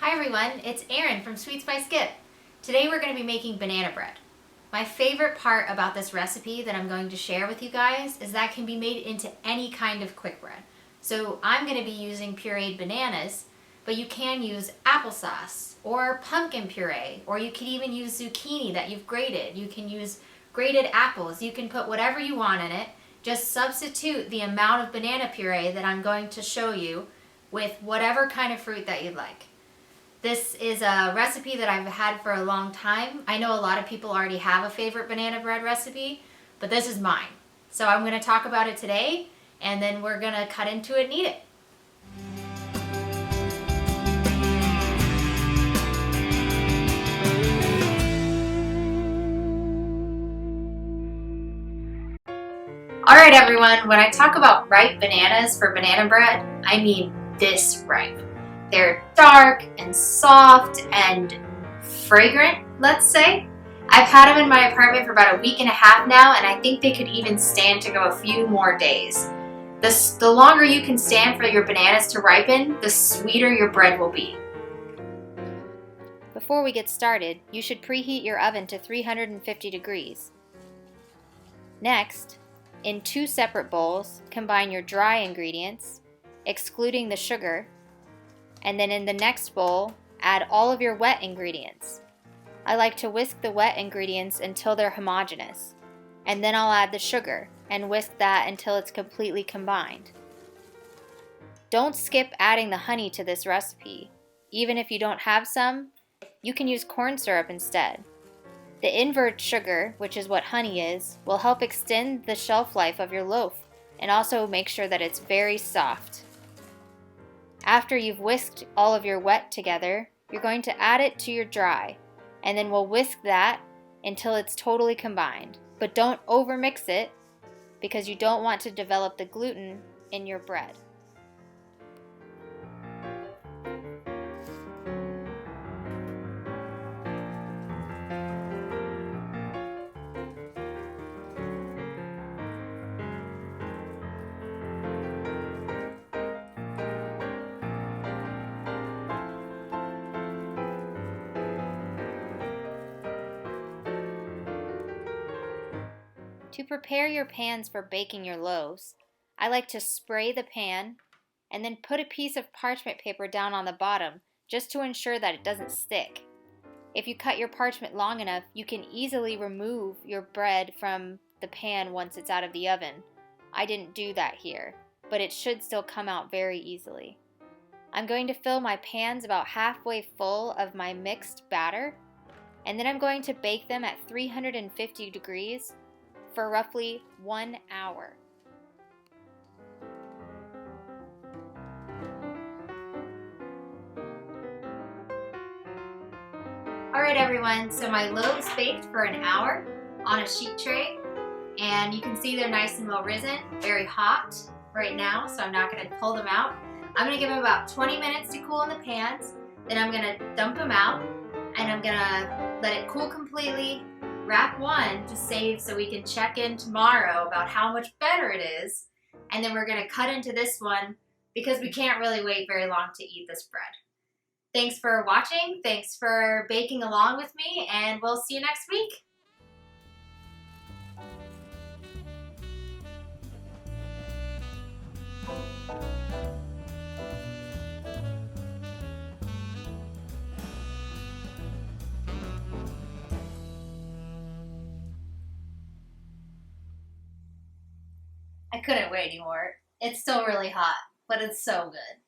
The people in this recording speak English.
Hi everyone, it's Erin from Sweet Spice Skip. Today we're going to be making banana bread. My favorite part about this recipe that I'm going to share with you guys is that it can be made into any kind of quick bread. So I'm going to be using pureed bananas, but you can use applesauce or pumpkin puree, or you can even use zucchini that you've grated. You can use grated apples. You can put whatever you want in it. Just substitute the amount of banana puree that I'm going to show you with whatever kind of fruit that you'd like. This is a recipe that I've had for a long time. I know a lot of people already have a favorite banana bread recipe, but this is mine. So I'm going to talk about it today, and then we're going to cut into it and eat it. All right, everyone, when I talk about ripe bananas for banana bread, I mean this ripe. They're dark and soft and fragrant, let's say. I've had them in my apartment for about a week and a half now, and I think they could even stand to go a few more days. The longer you can stand for your bananas to ripen, the sweeter your bread will be. Before we get started, you should preheat your oven to 350 degrees. Next, in 2 separate bowls, combine your dry ingredients, excluding the sugar, and then in the next bowl, add all of your wet ingredients. I like to whisk the wet ingredients until they're homogeneous, and then I'll add the sugar and whisk that until it's completely combined. Don't skip adding the honey to this recipe. Even if you don't have some, you can use corn syrup instead. The invert sugar, which is what honey is, will help extend the shelf life of your loaf and also make sure that it's very soft. After you've whisked all of your wet together, you're going to add it to your dry, and then we'll whisk that until it's totally combined. But don't overmix it because you don't want to develop the gluten in your bread. To prepare your pans for baking your loaves, I like to spray the pan and then put a piece of parchment paper down on the bottom just to ensure that it doesn't stick. If you cut your parchment long enough, you can easily remove your bread from the pan once it's out of the oven. I didn't do that here, but it should still come out very easily. I'm going to fill my pans about halfway full of my mixed batter, and then I'm going to bake them at 350 degrees for roughly 1 hour. All right, everyone, so my loaves baked for an hour on a sheet tray, and you can see they're nice and well risen, very hot right now, so I'm not going to pull them out. I'm going to give them about 20 minutes to cool in the pans, then I'm going to dump them out, and I'm going to let it cool completely, wrap one to save so we can check in tomorrow about how much better it is, and then we're going to cut into this one because we can't really wait very long to eat this bread. Thanks for watching, thanks for baking along with me, and we'll see you next week. I couldn't wait anymore. It's still really hot, but it's so good.